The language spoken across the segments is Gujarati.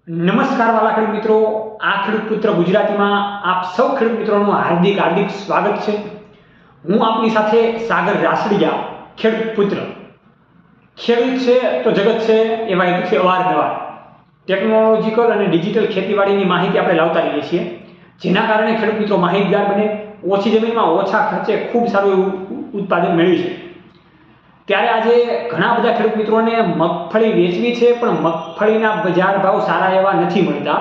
નમસ્કાર વાલા ખેડૂત મિત્રો, આ ખેડૂત પુત્ર ગુજરાતીમાં આપ સૌ ખેડૂત મિત્રોનું હાર્દિક સ્વાગત છે। હું આપની સાથે સાગર રાસડિયા, ખેડૂત પુત્ર। ખેડૂત છે તો જગત છે એવા હેતુથી અવારનવાર ટેકનોલોજીકલ અને ડિજિટલ ખેતીવાડીની માહિતી આપણે લાવતા રહીએ છીએ, જેના કારણે ખેડૂત મિત્રો માહિતગાર બને, ઓછી જમીનમાં ઓછા ખર્ચે ખૂબ સારું એવું ઉત્પાદન મેળવી શકે। ત્યારે આજે ઘણા બધા ખેડૂત મિત્રોને મગફળી વેચવી છે, પણ મગફળીના બજાર ભાવ સારા એવા નથી મળતા।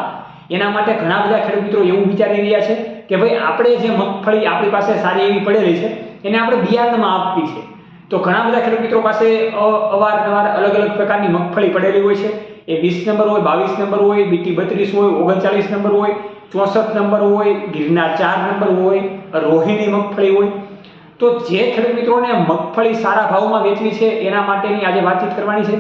એના માટે ઘણા બધા ખેડૂત મિત્રો એવું વિચારી રહ્યા છે કે ભાઈ આપણે જે મગફળી આપણી પાસે સારી એવી પડેલી છે એને આપણે બિયારણમાં આપવી છે। તો ઘણા બધા ખેડૂત મિત્રો પાસે અવારનવાર અલગ અલગ પ્રકારની મગફળી પડેલી હોય છે। એ 20 નંબર હોય, 22 નંબર હોય, BT 32 હોય, 39 નંબર હોય, 64 નંબર હોય, ગિરનાર 4 નંબર હોય, રોહિણી મગફળી હોય। તો જે ખેડૂત મિત્રોને મગફળી સારા ભાવમાં વેચવી છે એના માટેની આજે વાતચીત કરવાની છે।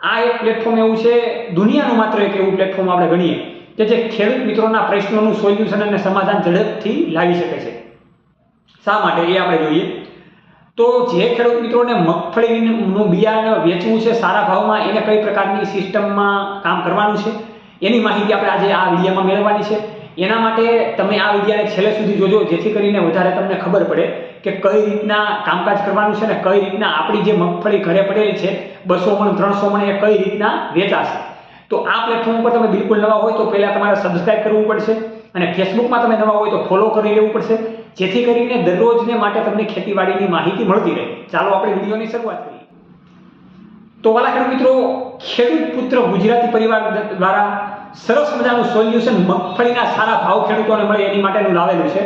આ એક પ્લેટફોર્મ એવું છે, દુનિયાનું માત્ર એક એવું પ્લેટફોર્મ આપણે ગણીએ કે જે ખેડૂત મિત્રોના પ્રશ્નોનું સોલ્યુશન અને સમાધાન ઝડપથી લાવી શકે છે। શા માટે એ આપણે જોઈએ તો જે ખેડૂત મિત્રોને મગફળીનું બિયારણ વેચવું છે સારા ભાવમાં, એને કઈ પ્રકારની સિસ્ટમમાં કામ કરવાનું છે એની માહિતી આપણે આજે આ વિડીયોમાં મેળવવાની છે। એના માટે તમે આ વિડીયોને છેલ્લે સુધી જોજો, જેથી કરીને વધારે તમને ખબર પડે કે કઈ રીતના કામકાજ કરવાનું છે ને કઈ રીતના આપણી જે મગફળી ઘરે પડેલી છે 200 મણ 300 મણ એ કઈ રીતના વેચાશે। તો આ પ્લેટફોર્મ પર તમે બિલકુલ નવા હોય તો પહેલા તમારે સબસ્ક્રાઇબ કરવું પડશે, અને ફેસબુકમાં તમે નવા હોય તો ફોલો કરી લેવું પડશે, જેથી કરીને દરરોજને માટે તમને ખેતીવાડીની માહિતી મળતી રહે। ચાલો આપણે વિડીયોની શરૂઆત કરીએ। તો વાલા ખેડૂત મિત્રો, ખેડૂત પુત્ર ગુજરાતી પરિવાર દ્વારા સરસ મજાનું સોલ્યુશન મગફળીના સારા ભાવ ખેડૂતોને મળે એની માટેનું લાવેલું છે।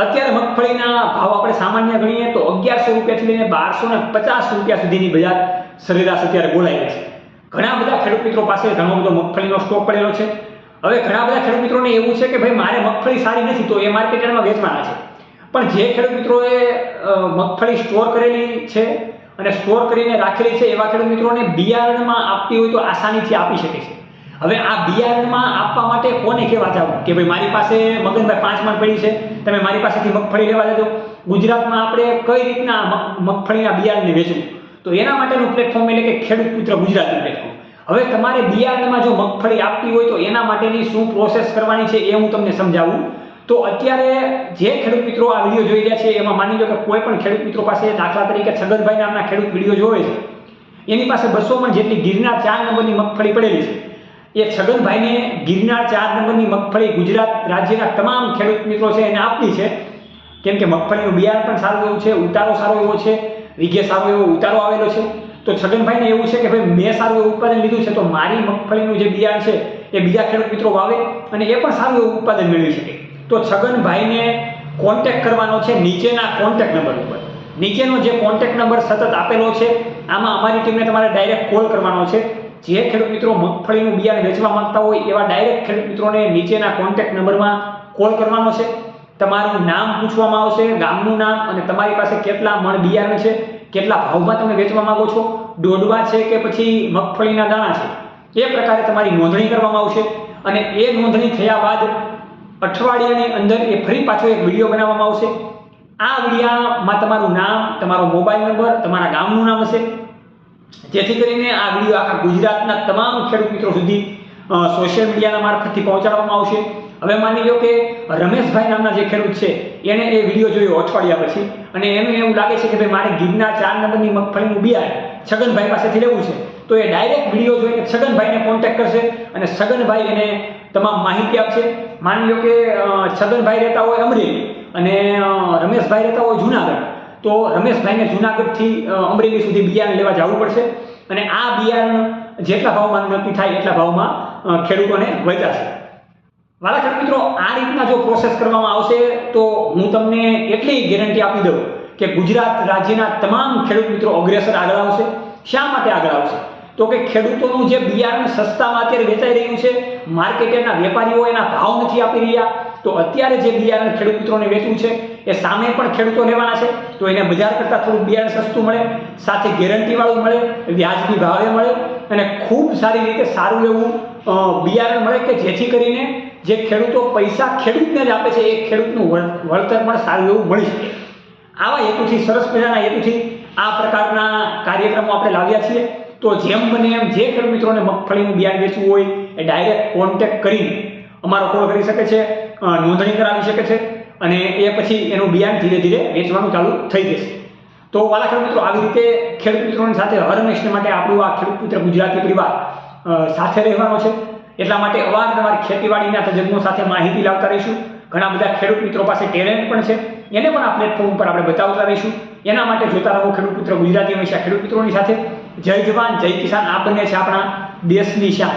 અત્યારે મગફળીના ભાવ આપણે સામાન્ય ગણીએ તો 1100 રૂપિયાથી લઈને 1250 રૂપિયા સુધીની બજાર સરેરાશ અત્યારે બોલાય છે। ઘણા બધા ખેડૂત મિત્રો પાસે ઘણો બધો મગફળીનો સ્ટોક પડેલો છે। હવે ઘણા બધા ખેડૂત મિત્રોને એવું છે કે ભાઈ મારે મગફળી સારી નથી તો એ માર્કેટમાં વેચવાના છે, પણ જે ખેડૂત મિત્રોએ મગફળી સ્ટોર કરેલી છે અને સ્ટોર કરીને રાખેલી છે એવા ખેડૂત મિત્રોને બિયારણમાં આપવી હોય તો આસાનીથી આપી શકે છે। હવે આ બિયારણમાં આપવા માટે કોને કહેવા જવું કે ભાઈ મારી પાસે મગનભાઈ 5 મણ પડી છે, તમે મારી પાસેથી મગફળી લેવા જજો। ગુજરાતમાં આપણે કઈ રીતના મગફળીના બિયારણને વેચવું, તો એના માટેનું પ્લેટફોર્મ એટલે કે ખેડૂત પુત્ર ગુજરાતી પ્લેટફોર્મ। હવે તમારે બિયારણમાં જો મગફળી આપવી હોય તો એના માટેની શું પ્રોસેસ કરવાની છે એ હું તમને સમજાવું। તો અત્યારે જે ખેડૂત મિત્રો આ વિડીયો જોઈ રહ્યા છે એમાં માની લો કે કોઈ પણ ખેડૂત મિત્રો પાસે, દાખલા તરીકે છગનભાઈ નામના ખેડૂત વિડીયો જોવે છે, એની પાસે 200 મણ જેટલી ગિરનાર 4 નંબરની મગફળી પડેલી છે। એ છગનભાઈને ગિરનાર 4 નંબરની મગફળી ગુજરાત રાજ્યના તમામ ખેડૂત મિત્રો છે એને આપવી છે, કેમ કે મગફળીનું બિયારણ પણ સારું એવું છે, ઉતારો સારો એવો છે, વીઘે સારો એવો ઉતારો આવેલો છે। તો છગનભાઈને એવું છે કે ભાઈ મેં સારું એવું ઉત્પાદન લીધું છે તો મારી મગફળીનું જે બિયારણ છે એ બીજા ખેડૂત મિત્રો વાવે અને એ પણ સારું એવું ઉત્પાદન મેળવી શકે। તો છગનભાઈને કોન્ટેક્ટ કરવાનો છે નીચેના કોન્ટેક્ટ નંબર ઉપર। નીચેનો જે કોન્ટેક્ટ નંબર સતત આપેલો છે આમાં અમારી ટીમને તમારે ડાયરેક્ટ કોલ કરવાનો છે। જે ખેડૂત મિત્રો મગફળીનું બિયારણ વેચવા માંગતા હોય એવા ડાયરેક્ટ ખેડૂત મિત્રોને નીચેના કોન્ટેક્ટ નંબરમાં કોલ કરવાનો છે। તમારું નામ પૂછવામાં આવશે, ગામનું નામ, અને તમારી પાસે કેટલા મણ બિયારણ છે, કેટલા ભાવમાં તમે વેચવા માંગો છો, દોડવા છે કે પછી મગફળીના દાણા છે, એ પ્રકારે તમારી નોંધણી કરવામાં આવશે। અને એ નોંધણી થયા બાદ અઠવાડિયાની અંદર એ ફરી પાછો એક વિડીયો બનાવવામાં આવશે। આ વિડીયોમાં તમારું નામ, તમારો મોબાઈલ નંબર, તમારા ગામનું નામ હશે, જેથી કરીને આ વિડીયો આખા ગુજરાતના તમામ ખેડૂત મિત્રો સુધી સોશિયલ મીડિયાના મારફતથી પહોંચાડવામાં આવશે। હવે માની લો કે રમેશભાઈ નામના જે ખેડૂત છે એને એ વિડીયો જોયો અઠવાડિયા પછી, અને એનું એવું લાગે છે કે ભાઈ મારે ગિરનાર 4 નંબરની મગફળીનું બિયારણ છગનભાઈ પાસેથી લેવું છે, તો એ ડાયરેક્ટ વિડીયો જોઈને છગનભાઈને કોન્ટેક્ટ કરશે અને છગનભાઈ એને તમામ માહિતી આપશે। માની લો કે છગનભાઈ રહેતા હોય અમરેલી અને રમેશભાઈ રહેતા હોય જુનાગઢ, તો રમેશભાઈને જુનાગઢથી અમરેલી સુધી બિયારણ લેવા જવું પડશે, અને આ બિયારણ જેટલા ભાવમાં નક્કી થાય એટલા ભાવમાં ખેડૂતોને વેચાશે। વાલા ખેડૂત મિત્રો, આ રીતના જો પ્રોસેસ કરવામાં આવશે તો હું તમને એટલી ગેરંટી આપી દઉં કે ગુજરાત રાજ્યના તમામ ખેડૂત મિત્રો અગ્રેસર આગળ આવશે। શા માટે આગળ આવશે તો કે ખેડૂતોનું જે બિયારણ સસ્તામાં અત્યારે વેચાઈ રહ્યું છે, માર્કેટના વેપારીઓ એના ભાવ નથી આપી રહ્યા, તો અત્યારે જે બિયારણ ખેડૂત મિત્રોને વેચવું છે એ સામે પણ ખેડૂતો લેવાના છે, તો એને બજાર કરતાં થોડું બિયારણ સસ્તું મળે, સાથે ગેરંટીવાળું મળે, વ્યાજબી ભાવે મળે, અને ખૂબ સારી રીતે સારું એવું બિયારણ મળે કે જેથી કરીને જે ખેડૂતો પૈસા ખેડૂતને જ આપે છે એ ખેડૂતનું વળતર પણ સારું એવું મળી શકે। આવા હેતુથી, સરસ મજાના હેતુથી આ પ્રકારના કાર્યક્રમો આપણે લાવ્યા છીએ। તો જેમ બને એમ જે ખેડૂત મિત્રોને મગફળીનું બિયારણ વેચવું હોય એ ડાયરેક્ટ કોન્ટેક્ટ કરીને અમારો કોલ કરી શકે છે, નોંધણી કરાવી શકે છે અને એ પછી એનું બિયારણ ધીરે ધીરે વેચવાનું ચાલુ થઈ જશે. તો વાલા ખેડૂત મિત્રો, આવી રીતે ખેડૂત મિત્રોની સાથે હર હંમેશને માટે આપણું આ ખેડૂત પુત્ર ગુજરાતી પરિવાર સાથે રહેવાનો છે. એટલા માટે અવારનવાર ખેતીવાડીના તજજ્ઞો સાથે માહિતી લાવતા રહીશું. ઘણા બધા ખેડૂત મિત્રો પાસે ટેલેન્ટ પણ છે, એને પણ આ પ્લેટફોર્મ પર આપણે બતાવતા રહીશું. એના માટે જોતા રહો ખેડૂત પુત્ર ગુજરાતી હંમેશા ખેડૂત મિત્રોની સાથે. જય જવાન જય કિસાન, આ બંને છે આપણા દેશની શાન.